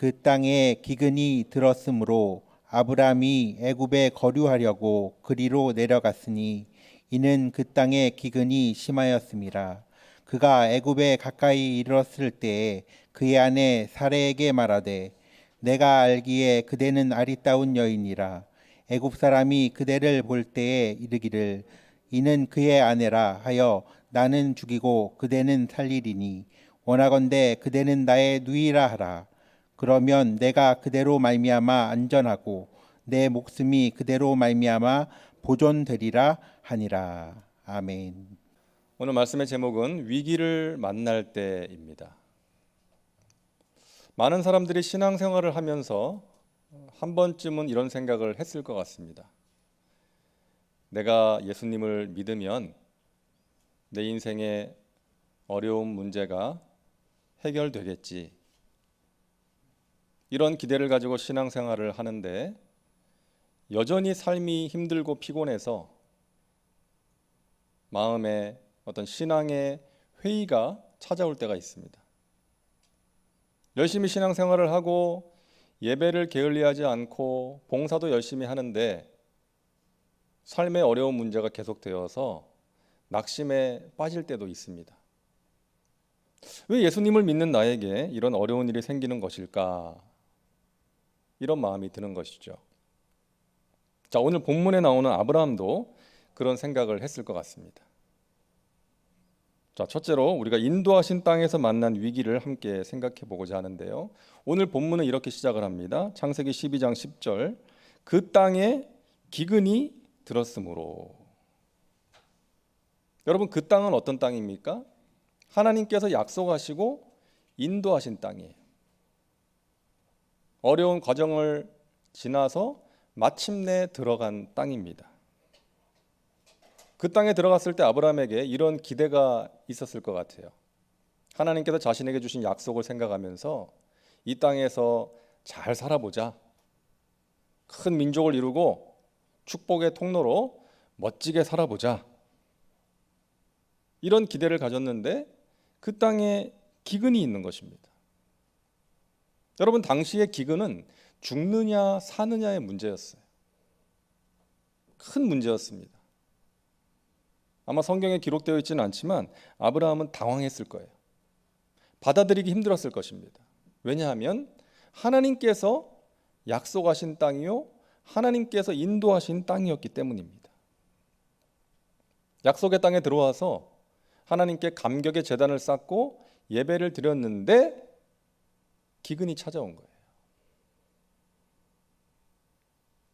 그 땅에 기근이 들었으므로 아브람이 애굽에 거류하려고 그리로 내려갔으니 이는 그 땅에 기근이 심하였음이라. 그가 애굽에 가까이 이르렀을 때에 그의 아내 사레에게 말하되 내가 알기에 그대는 아리따운 여인이라. 애굽 사람이 그대를 볼 때에 이르기를 이는 그의 아내라 하여 나는 죽이고 그대는 살리리니 원하건대 그대는 나의 누이라 하라. 그러면 내가 그대로 말미암아 안전하고 내 목숨이 그대로 말미암아 보존되리라 하니라. 아멘. 오늘 말씀의 제목은 위기를 만날 때입니다. 많은 사람들이 신앙생활을 하면서 한 번쯤은 이런 생각을 했을 것 같습니다. 내가 예수님을 믿으면 내 인생의 어려운 문제가 해결되겠지. 이런 기대를 가지고 신앙생활을 하는데 여전히 삶이 힘들고 피곤해서 마음에 어떤 신앙의 회의가 찾아올 때가 있습니다. 열심히 신앙생활을 하고 예배를 게을리하지 않고 봉사도 열심히 하는데 삶의 어려운 문제가 계속되어서 낙심에 빠질 때도 있습니다. 왜 예수님을 믿는 나에게 이런 어려운 일이 생기는 것일까? 이런 마음이 드는 것이죠. 자, 오늘 본문에 나오는 아브라함도 그런 생각을 했을 것 같습니다. 자, 첫째로 우리가 인도하신 땅에서 만난 위기를 함께 생각해 보고자 하는데요. 오늘 본문은 이렇게 시작을 합니다. 창세기 12장 10절. 그 땅에 기근이 들었으므로. 여러분, 그 땅은 어떤 땅입니까? 하나님께서 약속하시고 인도하신 땅이에요. 어려운 과정을 지나서 마침내 들어간 땅입니다. 그 땅에 들어갔을 때 아브라함에게 이런 기대가 있었을 것 같아요. 하나님께서 자신에게 주신 약속을 생각하면서 이 땅에서 잘 살아보자. 큰 민족을 이루고 축복의 통로로 멋지게 살아보자. 이런 기대를 가졌는데 그 땅에 기근이 있는 것입니다. 여러분, 당시의 기근은 죽느냐 사느냐의 문제였어요. 큰 문제였습니다. 아마 성경에 기록되어 있지는 않지만 아브라함은 당황했을 거예요. 받아들이기 힘들었을 것입니다. 왜냐하면 하나님께서 약속하신 땅이요, 하나님께서 인도하신 땅이었기 때문입니다. 약속의 땅에 들어와서 하나님께 감격의 제단을 쌓고 예배를 드렸는데 기근이 찾아온 거예요.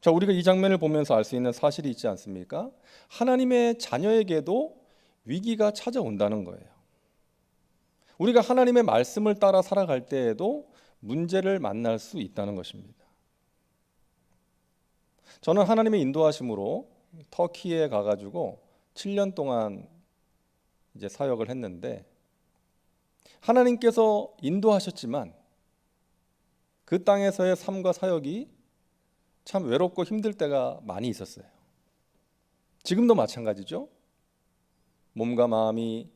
자, 우리가 이 장면을 보면서 알 수 있는 사실이 있지 않습니까? 하나님의 자녀에게도 위기가 찾아온다는 거예요. 우리가 하나님의 말씀을 따라 살아갈 때에도 문제를 만날 수 있다는 것입니다. 저는 하나님의 인도하심으로 터키에 가가지고 7년 동안 이제 사역을 했는데 하나님께서 인도하셨지만 그 땅에서의 삶과 사역이 참 외롭고 힘들 때가 많이 있었어요. 지금도 마찬가지죠. 몸과 마음이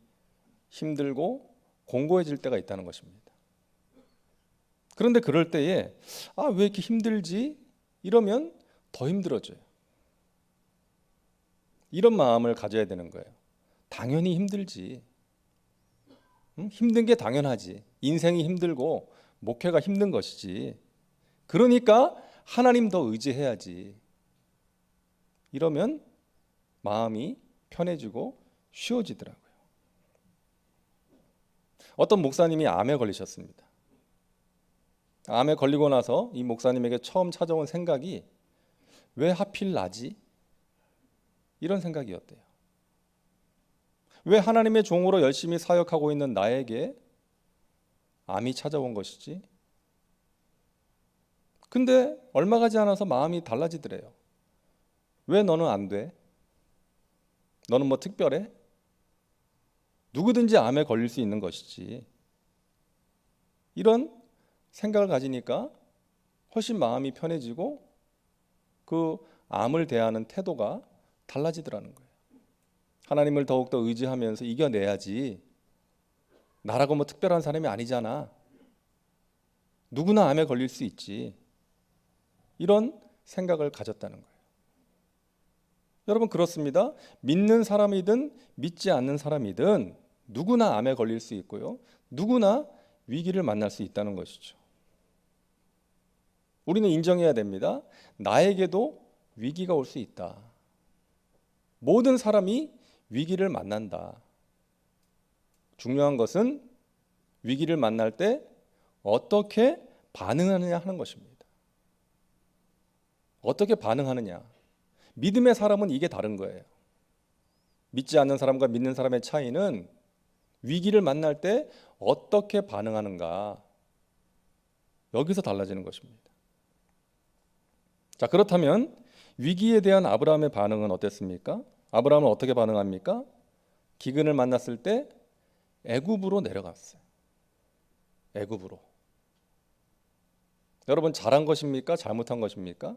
힘들고 공고해질 때가 있다는 것입니다. 그런데 그럴 때에 왜 이렇게 힘들지? 이러면 더 힘들어져요. 이런 마음을 가져야 되는 거예요. 당연히 힘들지. 힘든 게 당연하지. 인생이 힘들고 목회가 힘든 것이지. 그러니까 하나님 더 의지해야지. 이러면 마음이 편해지고 쉬워지더라고요. 어떤 목사님이 암에 걸리셨습니다. 암에 걸리고 나서 이 목사님에게 처음 찾아온 생각이 왜 하필 나지? 이런 생각이었대요. 왜 하나님의 종으로 열심히 사역하고 있는 나에게 암이 찾아온 것이지? 근데 얼마 가지 않아서 마음이 달라지더래요. 왜 너는 안 돼? 너는 뭐 특별해? 누구든지 암에 걸릴 수 있는 것이지. 이런 생각을 가지니까 훨씬 마음이 편해지고 그 암을 대하는 태도가 달라지더라는 거예요. 하나님을 더욱더 의지하면서 이겨내야지. 나라고 뭐 특별한 사람이 아니잖아. 누구나 암에 걸릴 수 있지. 이런 생각을 가졌다는 거예요. 여러분 그렇습니다. 믿는 사람이든 믿지 않는 사람이든 누구나 암에 걸릴 수 있고요. 누구나 위기를 만날 수 있다는 것이죠. 우리는 인정해야 됩니다. 나에게도 위기가 올 수 있다. 모든 사람이 위기를 만난다. 중요한 것은 위기를 만날 때 어떻게 반응하느냐 하는 것입니다. 어떻게 반응하느냐. 믿음의 사람은 이게 다른 거예요. 믿지 않는 사람과 믿는 사람의 차이는 위기를 만날 때 어떻게 반응하는가. 여기서 달라지는 것입니다. 자, 그렇다면 위기에 대한 아브라함의 반응은 어땠습니까? 아브라함은 어떻게 반응합니까? 기근을 만났을 때 애굽으로 내려갔어요. 애굽으로. 여러분 잘한 것입니까? 잘못한 것입니까?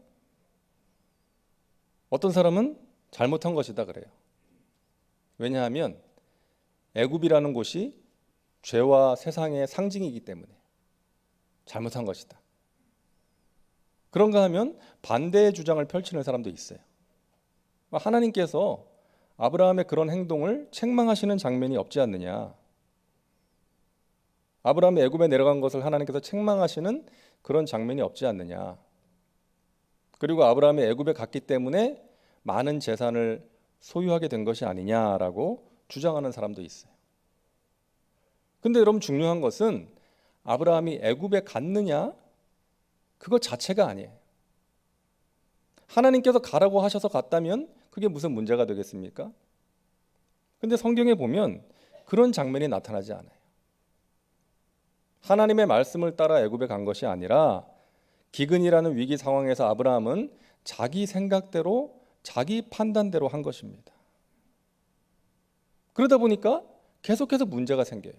어떤 사람은 잘못한 것이다 그래요. 왜냐하면 애굽이라는 곳이 죄와 세상의 상징이기 때문에 잘못한 것이다. 그런가 하면 반대의 주장을 펼치는 사람도 있어요. 하나님께서 아브라함의 그런 행동을 책망하시는 장면이 없지 않느냐. 아브라함이 애굽에 내려간 것을 하나님께서 책망하시는 그런 장면이 없지 않느냐. 그리고 아브라함이 애굽에 갔기 때문에 많은 재산을 소유하게 된 것이 아니냐라고 주장하는 사람도 있어요. 근데 여러분 중요한 것은 아브라함이 애굽에 갔느냐 그것 자체가 아니에요. 하나님께서 가라고 하셔서 갔다면 그게 무슨 문제가 되겠습니까? 근데 성경에 보면 그런 장면이 나타나지 않아요. 하나님의 말씀을 따라 애굽에 간 것이 아니라 기근이라는 위기 상황에서 아브라함은 자기 생각대로 자기 판단대로 한 것입니다. 그러다 보니까 계속해서 문제가 생겨요.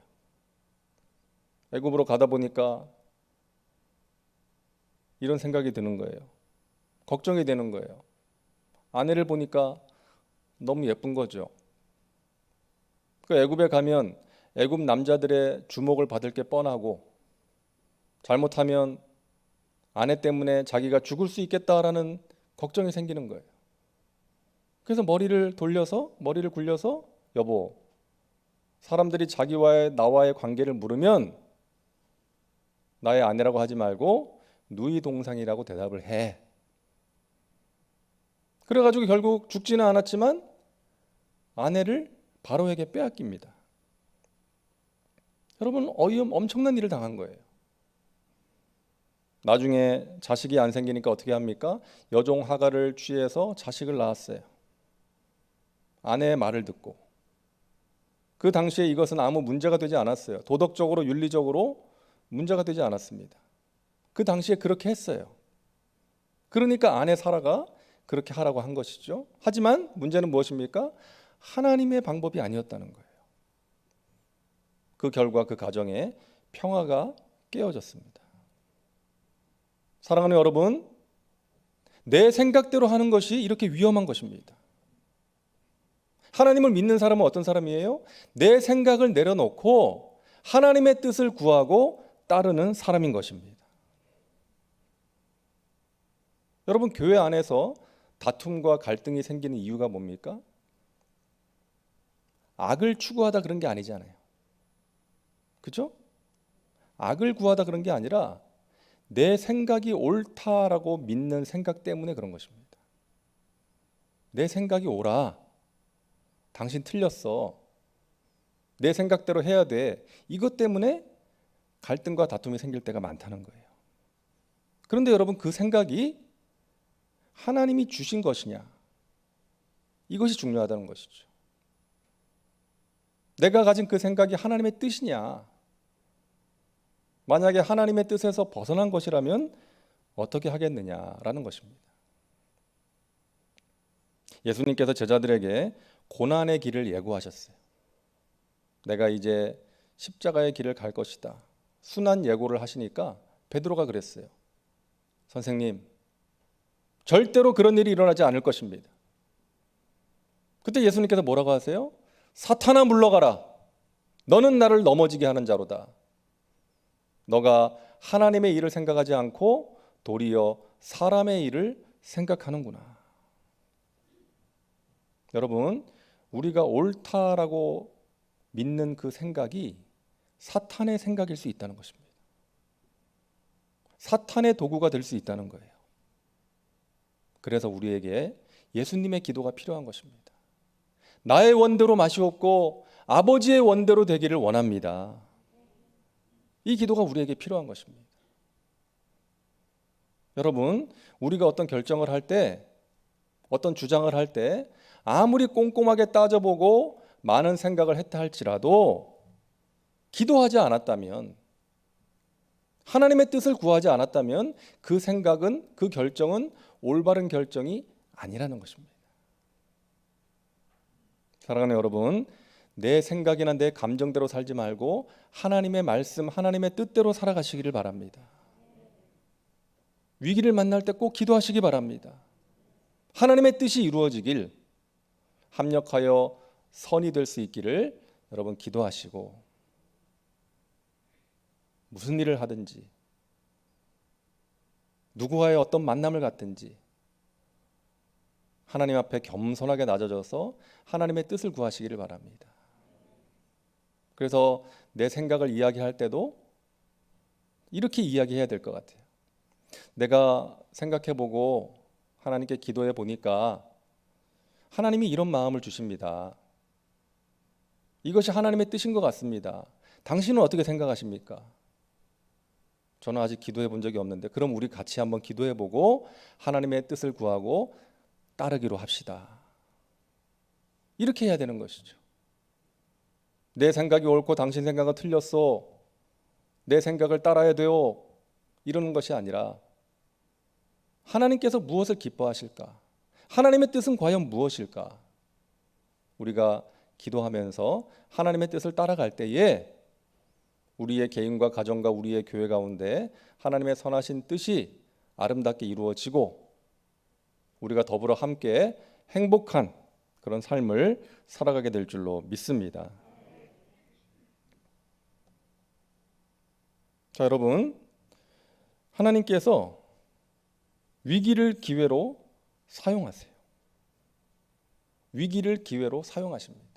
애굽으로 가다 보니까 이런 생각이 드는 거예요. 걱정이 되는 거예요. 아내를 보니까 너무 예쁜 거죠. 그 애굽에 가면 애굽 남자들의 주목을 받을 게 뻔하고 잘못하면 아내 때문에 자기가 죽을 수 있겠다라는 걱정이 생기는 거예요. 그래서 머리를 굴려서 여보, 사람들이 나와의 관계를 물으면 나의 아내라고 하지 말고 누이 동상이라고 대답을 해. 그래가지고 결국 죽지는 않았지만 아내를 바로에게 빼앗깁니다. 여러분 엄청난 일을 당한 거예요. 나중에 자식이 안 생기니까 어떻게 합니까? 여종 하갈을 취해서 자식을 낳았어요. 아내의 말을 듣고. 그 당시에 이것은 아무 문제가 되지 않았어요. 도덕적으로 윤리적으로 문제가 되지 않았습니다. 그 당시에 그렇게 했어요. 그러니까 아내 사라가 그렇게 하라고 한 것이죠. 하지만 문제는 무엇입니까? 하나님의 방법이 아니었다는 거예요. 그 결과 그 가정에 평화가 깨어졌습니다. 사랑하는 여러분, 내 생각대로 하는 것이 이렇게 위험한 것입니다. 하나님을 믿는 사람은 어떤 사람이에요? 내 생각을 내려놓고 하나님의 뜻을 구하고 따르는 사람인 것입니다. 여러분, 교회 안에서 다툼과 갈등이 생기는 이유가 뭡니까? 악을 추구하다 그런 게 아니잖아요. 그죠? 악을 구하다 그런 게 아니라 내 생각이 옳다라고 믿는 생각 때문에 그런 것입니다. 내 생각이 옳아. 당신 틀렸어. 내 생각대로 해야 돼. 이것 때문에 갈등과 다툼이 생길 때가 많다는 거예요. 그런데 여러분, 그 생각이 하나님이 주신 것이냐? 이것이 중요하다는 것이죠. 내가 가진 그 생각이 하나님의 뜻이냐? 만약에 하나님의 뜻에서 벗어난 것이라면 어떻게 하겠느냐라는 것입니다. 예수님께서 제자들에게 고난의 길을 예고하셨어요. 내가 이제 십자가의 길을 갈 것이다. 순한 예고를 하시니까 베드로가 그랬어요. 선생님, 절대로 그런 일이 일어나지 않을 것입니다. 그때 예수님께서 뭐라고 하세요? 사탄아 물러가라. 너는 나를 넘어지게 하는 자로다. 너가 하나님의 일을 생각하지 않고 도리어 사람의 일을 생각하는구나. 여러분, 우리가 옳다라고 믿는 그 생각이 사탄의 생각일 수 있다는 것입니다. 사탄의 도구가 될 수 있다는 거예요. 그래서 우리에게 예수님의 기도가 필요한 것입니다. 나의 원대로 마시옵고 아버지의 원대로 되기를 원합니다. 이 기도가 우리에게 필요한 것입니다. 여러분, 우리가 어떤 결정을 할 때, 어떤 주장을 할 때 아무리 꼼꼼하게 따져보고 많은 생각을 했다 할지라도 기도하지 않았다면, 하나님의 뜻을 구하지 않았다면 그 생각은, 그 결정은 올바른 결정이 아니라는 것입니다. 사랑하는 여러분, 내 생각이나 내 감정대로 살지 말고 하나님의 말씀, 하나님의 뜻대로 살아가시기를 바랍니다. 위기를 만날 때 꼭 기도하시기 바랍니다. 하나님의 뜻이 이루어지길, 합력하여 선이 될 수 있기를 여러분 기도하시고, 무슨 일을 하든지 누구와의 어떤 만남을 갖든지 하나님 앞에 겸손하게 낮아져서 하나님의 뜻을 구하시기를 바랍니다. 그래서 내 생각을 이야기할 때도 이렇게 이야기해야 될 것 같아요. 내가 생각해보고 하나님께 기도해 보니까 하나님이 이런 마음을 주십니다. 이것이 하나님의 뜻인 것 같습니다. 당신은 어떻게 생각하십니까? 저는 아직 기도해 본 적이 없는데, 그럼 우리 같이 한번 기도해 보고 하나님의 뜻을 구하고 따르기로 합시다. 이렇게 해야 되는 것이죠. 내 생각이 옳고 당신 생각은 틀렸어, 내 생각을 따라야 돼요, 이러는 것이 아니라 하나님께서 무엇을 기뻐하실까? 하나님의 뜻은 과연 무엇일까? 우리가 기도하면서 하나님의 뜻을 따라갈 때에 우리의 개인과 가정과 우리의 교회 가운데 하나님의 선하신 뜻이 아름답게 이루어지고 우리가 더불어 함께 행복한 그런 삶을 살아가게 될 줄로 믿습니다. 자, 여러분, 하나님께서 위기를 기회로 사용하세요. 위기를 기회로 사용하십니다.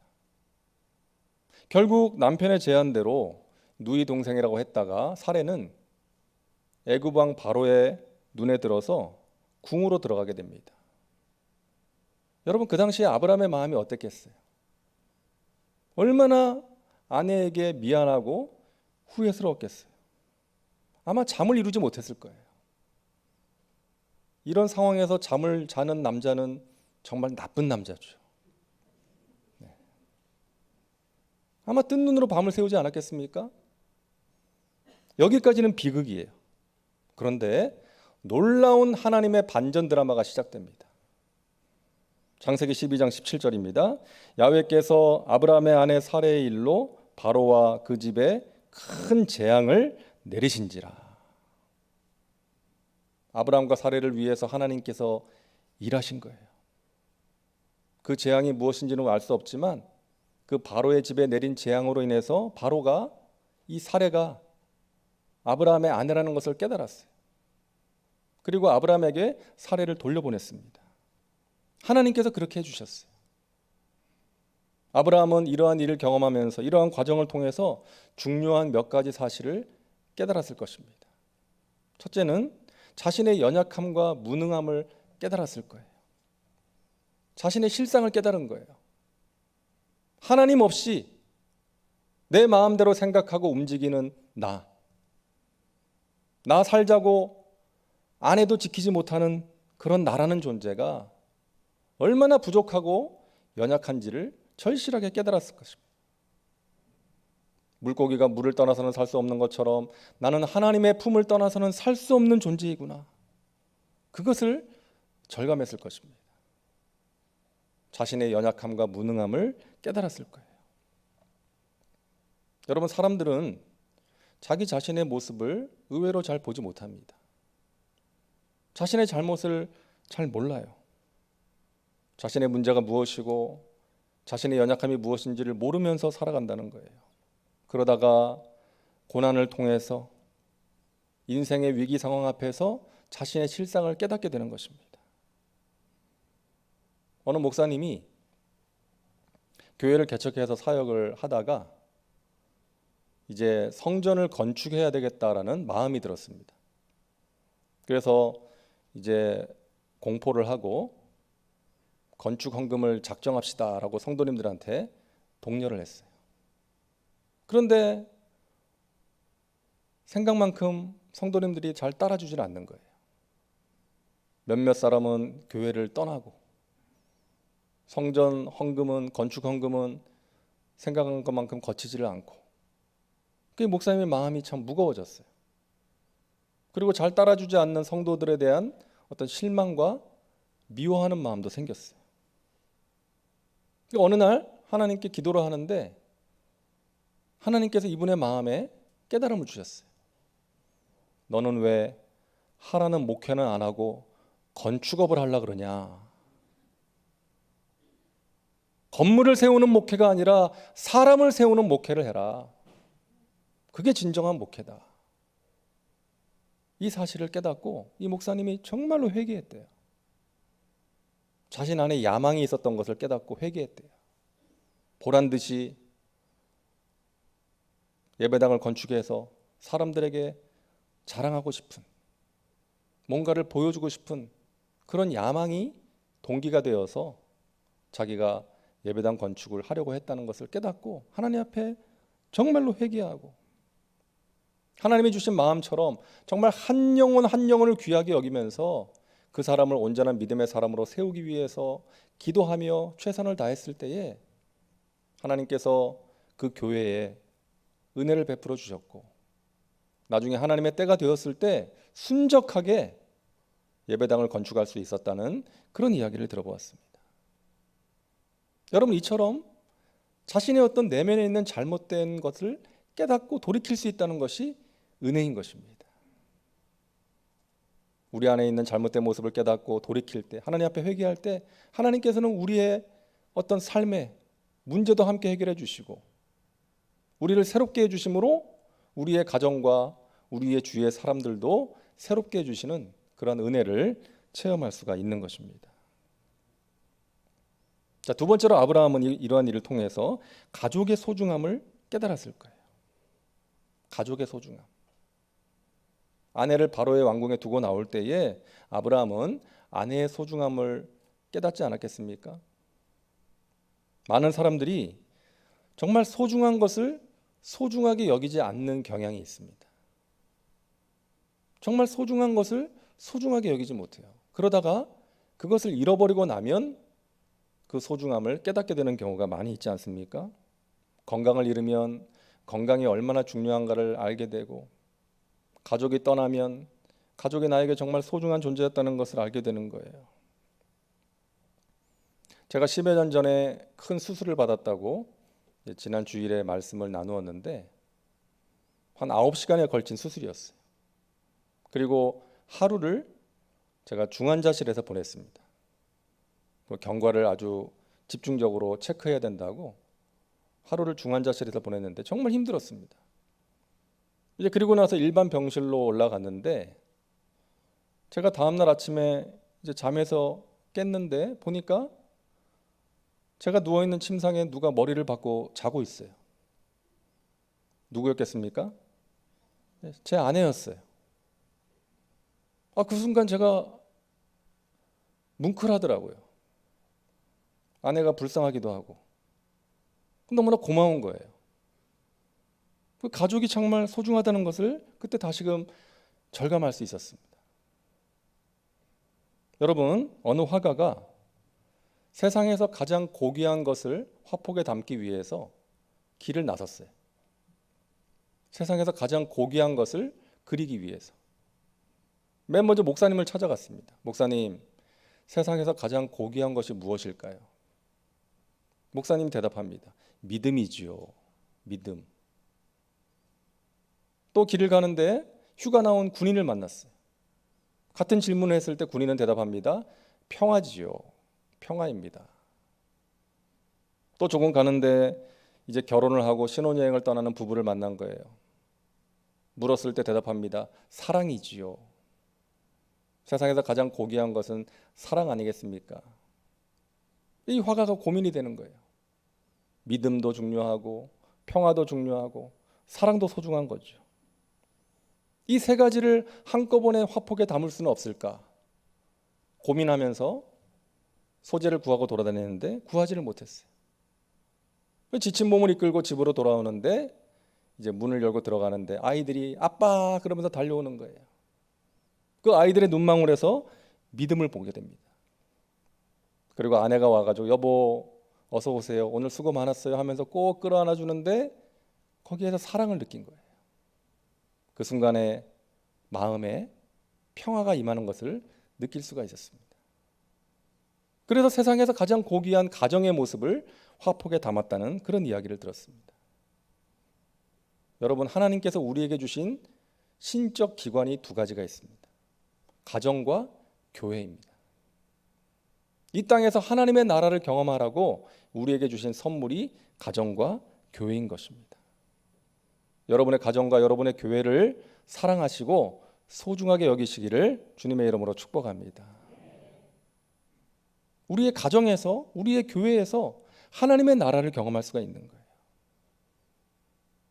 결국 남편의 제안대로 누이 동생이라고 했다가 사례는 애굽 왕 바로의 눈에 들어서 궁으로 들어가게 됩니다. 여러분, 그 당시에 아브라함의 마음이 어땠겠어요? 얼마나 아내에게 미안하고 후회스러웠겠어요? 아마 잠을 이루지 못했을 거예요. 이런 상황에서 잠을 자는 남자는 정말 나쁜 남자죠. 아마 뜬 눈으로 밤을 새우지 않았겠습니까? 여기까지는 비극이에요. 그런데 놀라운 하나님의 반전 드라마가 시작됩니다. 창세기 12장 17절입니다. 야훼께서 아브라함의 아내 사레의 일로 바로와 그 집에 큰 재앙을 내리신지라. 아브라함과 사레를 위해서 하나님께서 일하신 거예요. 그 재앙이 무엇인지는 알 수 없지만 그 바로의 집에 내린 재앙으로 인해서 바로가 이 사레가 아브라함의 아내라는 것을 깨달았어요. 그리고 아브라함에게 사레를 돌려보냈습니다. 하나님께서 그렇게 해주셨어요. 아브라함은 이러한 일을 경험하면서 이러한 과정을 통해서 중요한 몇 가지 사실을 깨달았을 것입니다. 첫째는 자신의 연약함과 무능함을 깨달았을 거예요. 자신의 실상을 깨달은 거예요. 하나님 없이 내 마음대로 생각하고 움직이는 나 살자고 아내도 지키지 못하는 그런 나라는 존재가 얼마나 부족하고 연약한지를 절실하게 깨달았을 것입니다. 물고기가 물을 떠나서는 살 수 없는 것처럼 나는 하나님의 품을 떠나서는 살 수 없는 존재이구나. 그것을 절감했을 것입니다. 자신의 연약함과 무능함을 깨달았을 거예요. 여러분, 사람들은 자기 자신의 모습을 의외로 잘 보지 못합니다. 자신의 잘못을 잘 몰라요. 자신의 문제가 무엇이고 자신의 연약함이 무엇인지를 모르면서 살아간다는 거예요. 그러다가 고난을 통해서 인생의 위기 상황 앞에서 자신의 실상을 깨닫게 되는 것입니다. 어느 목사님이 교회를 개척해서 사역을 하다가 이제 성전을 건축해야 되겠다라는 마음이 들었습니다. 그래서 이제 공포를 하고 건축 헌금을 작정합시다라고 성도님들한테 독려를 했어요. 그런데 생각만큼 성도님들이 잘 따라주질 않는 거예요. 몇몇 사람은 교회를 떠나고 성전 헌금은 건축 헌금은 생각한 것만큼 거치지를 않고 그 목사님의 마음이 참 무거워졌어요. 그리고 잘 따라주지 않는 성도들에 대한 어떤 실망과 미워하는 마음도 생겼어요. 어느 날 하나님께 기도를 하는데 하나님께서 이분의 마음에 깨달음을 주셨어요. 너는 왜 하라는 목회는 안 하고 건축업을 하려고 그러냐? 건물을 세우는 목회가 아니라 사람을 세우는 목회를 해라. 그게 진정한 목회다. 이 사실을 깨닫고 이 목사님이 정말로 회개했대요. 자신 안에 야망이 있었던 것을 깨닫고 회개했대요. 보란 듯이 예배당을 건축해서 사람들에게 자랑하고 싶은, 뭔가를 보여주고 싶은 그런 야망이 동기가 되어서 자기가 예배당 건축을 하려고 했다는 것을 깨닫고 하나님 앞에 정말로 회개하고 하나님이 주신 마음처럼 정말 한 영혼 한 영혼을 귀하게 여기면서 그 사람을 온전한 믿음의 사람으로 세우기 위해서 기도하며 최선을 다했을 때에 하나님께서 그 교회에 은혜를 베풀어 주셨고 나중에 하나님의 때가 되었을 때 순적하게 예배당을 건축할 수 있었다는 그런 이야기를 들어보았습니다. 여러분, 이처럼 자신의 어떤 내면에 있는 잘못된 것을 깨닫고 돌이킬 수 있다는 것이 은혜인 것입니다. 우리 안에 있는 잘못된 모습을 깨닫고 돌이킬 때, 하나님 앞에 회개할 때 하나님께서는 우리의 어떤 삶의 문제도 함께 해결해 주시고 우리를 새롭게 해주심으로 우리의 가정과 우리의 주위의 사람들도 새롭게 해주시는 그런 은혜를 체험할 수가 있는 것입니다. 자, 두 번째로 아브라함은 이러한 일을 통해서 가족의 소중함을 깨달았을 거예요. 가족의 소중함. 아내를 바로의 왕궁에 두고 나올 때에 아브라함은 아내의 소중함을 깨닫지 않았겠습니까? 많은 사람들이 정말 소중한 것을 소중하게 여기지 않는 경향이 있습니다. 정말 소중한 것을 소중하게 여기지 못해요. 그러다가 그것을 잃어버리고 나면 그 소중함을 깨닫게 되는 경우가 많이 있지 않습니까? 건강을 잃으면 건강이 얼마나 중요한가를 알게 되고 가족이 떠나면 가족이 나에게 정말 소중한 존재였다는 것을 알게 되는 거예요. 제가 10여 년 전에 큰 수술을 받았다고 지난 주일에 말씀을 나누었는데 한 9시간에 걸친 수술이었어요. 그리고 하루를 제가 중환자실에서 보냈습니다. 경과를 아주 집중적으로 체크해야 된다고 하루를 중환자실에서 보냈는데 정말 힘들었습니다. 이제 그리고 나서 일반 병실로 올라갔는데 제가 다음날 아침에 이제 잠에서 깼는데 보니까 제가 누워있는 침상에 누가 머리를 박고 자고 있어요. 누구였겠습니까? 제 아내였어요. 그 순간 제가 뭉클하더라고요. 아내가 불쌍하기도 하고 너무나 고마운 거예요. 그 가족이 정말 소중하다는 것을 그때 다시금 절감할 수 있었습니다. 여러분, 어느 화가가 세상에서 가장 고귀한 것을 화폭에 담기 위해서 길을 나섰어요. 세상에서 가장 고귀한 것을 그리기 위해서. 맨 먼저 목사님을 찾아갔습니다. 목사님, 세상에서 가장 고귀한 것이 무엇일까요? 목사님이 대답합니다. 믿음이지요. 믿음. 또 길을 가는데 휴가 나온 군인을 만났어요. 같은 질문을 했을 때 군인은 대답합니다. 평화지요. 평화입니다. 또 조금 가는데 이제 결혼을 하고 신혼여행을 떠나는 부부를 만난 거예요. 물었을 때 대답합니다. 사랑이지요. 세상에서 가장 고귀한 것은 사랑 아니겠습니까? 이 화가가 고민이 되는 거예요. 믿음도 중요하고 평화도 중요하고 사랑도 소중한 거죠. 이 세 가지를 한꺼번에 화폭에 담을 수는 없을까? 고민하면서 소재를 구하고 돌아다니는데 구하지를 못했어요. 지친 몸을 이끌고 집으로 돌아오는데 이제 문을 열고 들어가는데 아이들이 아빠 그러면서 달려오는 거예요. 그 아이들의 눈망울에서 믿음을 보게 됩니다. 그리고 아내가 와가지고 여보 어서 오세요. 오늘 수고 많았어요 하면서 꼭 끌어안아 주는데 거기에서 사랑을 느낀 거예요. 그 순간에 마음에 평화가 임하는 것을 느낄 수가 있었습니다. 그래서 세상에서 가장 고귀한 가정의 모습을 화폭에 담았다는 그런 이야기를 들었습니다. 여러분, 하나님께서 우리에게 주신 신적 기관이 두 가지가 있습니다. 가정과 교회입니다. 이 땅에서 하나님의 나라를 경험하라고 우리에게 주신 선물이 가정과 교회인 것입니다. 여러분의 가정과 여러분의 교회를 사랑하시고 소중하게 여기시기를 주님의 이름으로 축복합니다. 우리의 가정에서, 우리의 교회에서 하나님의 나라를 경험할 수가 있는 거예요.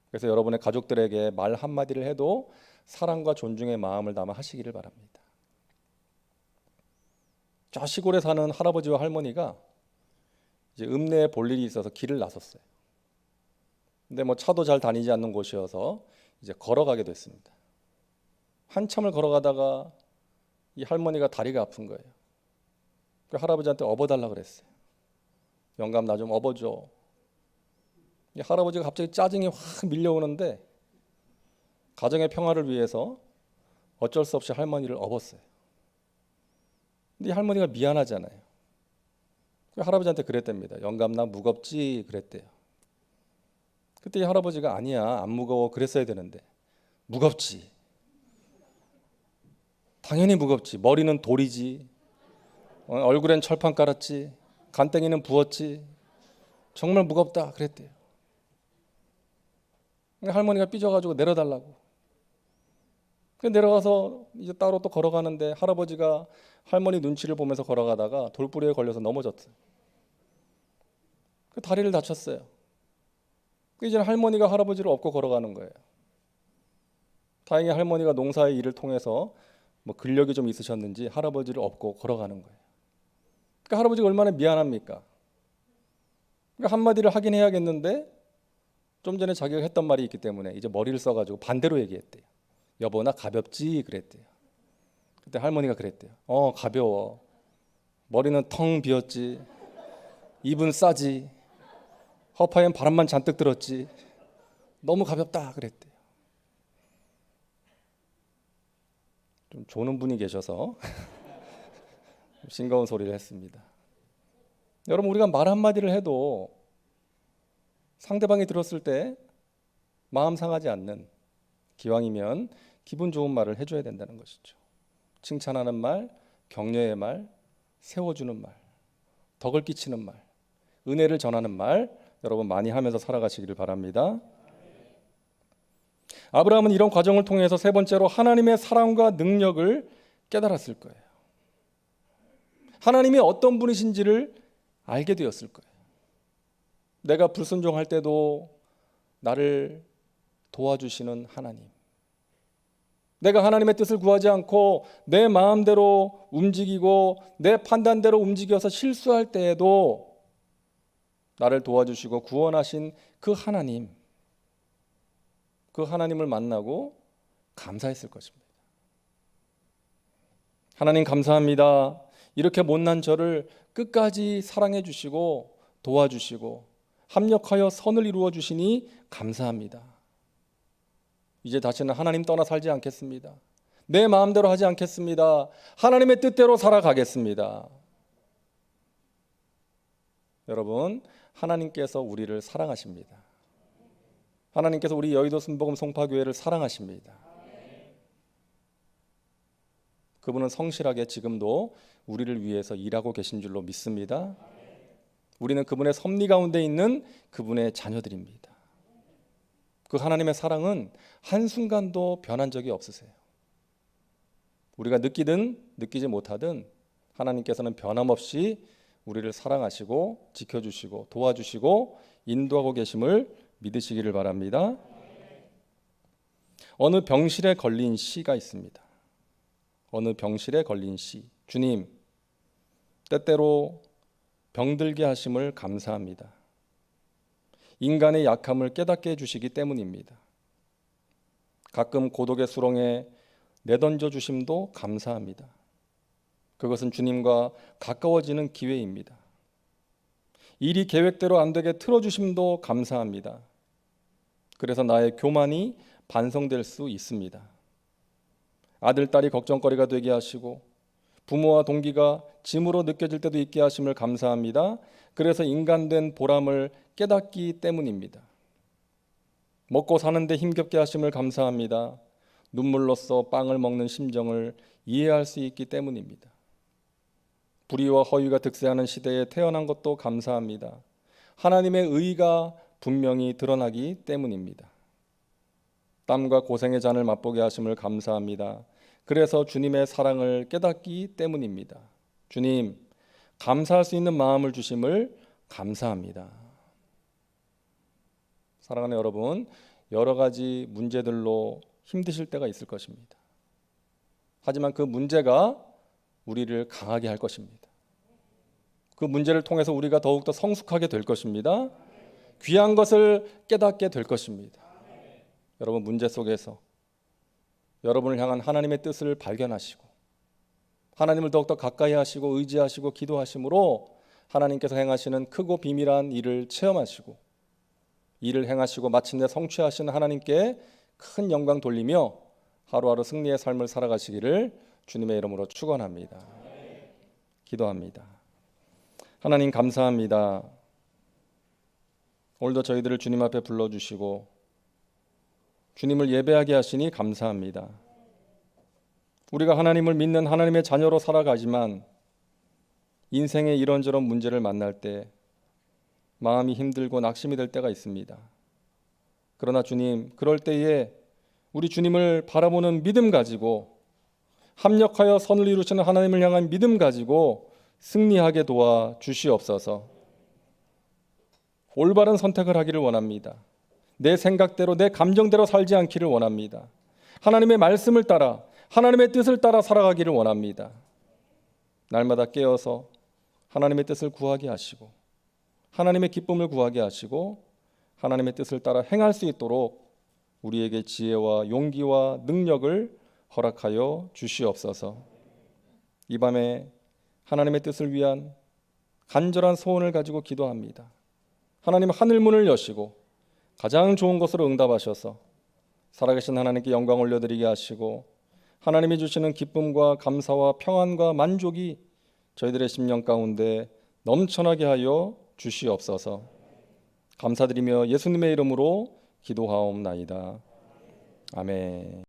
그래서 여러분의 가족들에게 말 한마디를 해도 사랑과 존중의 마음을 담아 하시기를 바랍니다. 저 시골에 사는 할아버지와 할머니가 이제 읍내에 볼 일이 있어서 길을 나섰어요. 근데 뭐 차도 잘 다니지 않는 곳이어서 이제 걸어가게 됐습니다. 한참을 걸어가다가 이 할머니가 다리가 아픈 거예요. 그 할아버지한테 업어달라 그랬어요. 영감 나 좀 업어줘. 이 할아버지가 갑자기 짜증이 확 밀려오는데 가정의 평화를 위해서 어쩔 수 없이 할머니를 업었어요. 근데 이 할머니가 미안하잖아요. 그 할아버지한테 그랬답니다. 영감 나 무겁지 그랬대요. 그때 이 할아버지가 아니야 안 무거워 그랬어야 되는데 무겁지. 당연히 무겁지. 머리는 돌이지. 얼굴엔 철판 깔았지. 간땡이는 부었지. 정말 무겁다 그랬대요. 할머니가 삐져가지고 내려달라고. 내려가서 이제 따로 또 걸어가는데 할아버지가 할머니 눈치를 보면서 걸어가다가 돌부리에 걸려서 넘어졌어요. 그 다리를 다쳤어요. 이제 할머니가 할아버지를 업고 걸어가는 거예요. 다행히 할머니가 농사의 일을 통해서 뭐 근력이 좀 있으셨는지 할아버지를 업고 걸어가는 거예요. 그러니까 할아버지가 얼마나 미안합니까? 그러니까 한마디를 하긴 해야겠는데 좀 전에 자기가 했던 말이 있기 때문에 이제 머리를 써가지고 반대로 얘기했대요. 여보 나 가볍지 그랬대요. 그때 할머니가 그랬대요. 가벼워. 머리는 텅 비었지. 입은 싸지. 허파엔 바람만 잔뜩 들었지. 너무 가볍다 그랬대요. 좀 조는 분이 계셔서 싱거운 소리를 했습니다. 여러분 우리가 말 한마디를 해도 상대방이 들었을 때 마음 상하지 않는 기왕이면 기분 좋은 말을 해줘야 된다는 것이죠. 칭찬하는 말, 격려의 말, 세워주는 말, 덕을 끼치는 말, 은혜를 전하는 말 여러분 많이 하면서 살아가시기를 바랍니다. 아브라함은 이런 과정을 통해서 세 번째로 하나님의 사랑과 능력을 깨달았을 거예요. 하나님이 어떤 분이신지를 알게 되었을 거예요. 내가 불순종할 때도 나를 도와주시는 하나님. 내가 하나님의 뜻을 구하지 않고 내 마음대로 움직이고 내 판단대로 움직여서 실수할 때에도 나를 도와주시고 구원하신 그 하나님, 그 하나님을 만나고 감사했을 것입니다. 하나님 감사합니다. 이렇게 못난 저를 끝까지 사랑해 주시고 도와주시고 합력하여 선을 이루어 주시니 감사합니다. 이제 다시는 하나님 떠나 살지 않겠습니다. 내 마음대로 하지 않겠습니다. 하나님의 뜻대로 살아가겠습니다. 여러분, 하나님께서 우리를 사랑하십니다. 하나님께서 우리 여의도 순복음 송파교회를 사랑하십니다. 그분은 성실하게 지금도 우리를 위해서 일하고 계신 줄로 믿습니다. 우리는 그분의 섭리 가운데 있는 그분의 자녀들입니다. 그 하나님의 사랑은 한순간도 변한 적이 없으세요. 우리가 느끼든 느끼지 못하든 하나님께서는 변함없이 우리를 사랑하시고 지켜주시고 도와주시고 인도하고 계심을 믿으시기를 바랍니다. 어느 병실에 걸린 시가 있습니다. 어느 병실에 걸린 시. 주님, 때때로 병들게 하심을 감사합니다. 인간의 약함을 깨닫게 해주시기 때문입니다. 가끔 고독의 수렁에 내던져 주심도 감사합니다. 그것은 주님과 가까워지는 기회입니다. 일이 계획대로 안 되게 틀어주심도 감사합니다. 그래서 나의 교만이 반성될 수 있습니다. 아들, 딸이 걱정거리가 되게 하시고 부모와 동기가 짐으로 느껴질 때도 있게 하심을 감사합니다. 그래서 인간된 보람을 깨닫기 때문입니다. 먹고 사는데 힘겹게 하심을 감사합니다. 눈물로써 빵을 먹는 심정을 이해할 수 있기 때문입니다. 불의와 허위가 득세하는 시대에 태어난 것도 감사합니다. 하나님의 의가 분명히 드러나기 때문입니다. 땀과 고생의 잔을 맛보게 하심을 감사합니다. 그래서 주님의 사랑을 깨닫기 때문입니다. 주님, 감사할 수 있는 마음을 주심을 감사합니다. 사랑하는 여러분, 여러 가지 문제들로 힘드실 때가 있을 것입니다. 하지만 그 문제가 우리를 강하게 할 것입니다. 그 문제를 통해서 우리가 더욱더 성숙하게 될 것입니다. 귀한 것을 깨닫게 될 것입니다. 여러분, 문제 속에서 여러분을 향한 하나님의 뜻을 발견하시고 하나님을 더욱더 가까이 하시고 의지하시고 기도하심으로 하나님께서 행하시는 크고 비밀한 일을 체험하시고 일을 행하시고 마침내 성취하시는 하나님께 큰 영광 돌리며 하루하루 승리의 삶을 살아가시기를 주님의 이름으로 축원합니다. 기도합니다. 하나님, 감사합니다. 오늘도 저희들을 주님 앞에 불러주시고 주님을 예배하게 하시니 감사합니다. 우리가 하나님을 믿는 하나님의 자녀로 살아가지만 인생의 이런저런 문제를 만날 때 마음이 힘들고 낙심이 될 때가 있습니다. 그러나 주님, 그럴 때에 우리 주님을 바라보는 믿음 가지고 합력하여 선을 이루시는 하나님을 향한 믿음 가지고 승리하게 도와 주시옵소서. 올바른 선택을 하기를 원합니다. 내 생각대로 내 감정대로 살지 않기를 원합니다. 하나님의 말씀을 따라 하나님의 뜻을 따라 살아가기를 원합니다. 날마다 깨어서 하나님의 뜻을 구하게 하시고 하나님의 기쁨을 구하게 하시고 하나님의 뜻을 따라 행할 수 있도록 우리에게 지혜와 용기와 능력을 허락하여 주시옵소서. 이 밤에 하나님의 뜻을 위한 간절한 소원을 가지고 기도합니다. 하나님, 하늘 문을 여시고 가장 좋은 것으로 응답하셔서 살아계신 하나님께 영광 올려드리게 하시고 하나님이 주시는 기쁨과 감사와 평안과 만족이 저희들의 심령 가운데 넘쳐나게 하여 주시옵소서. 감사드리며 예수님의 이름으로 기도하옵나이다. 아멘.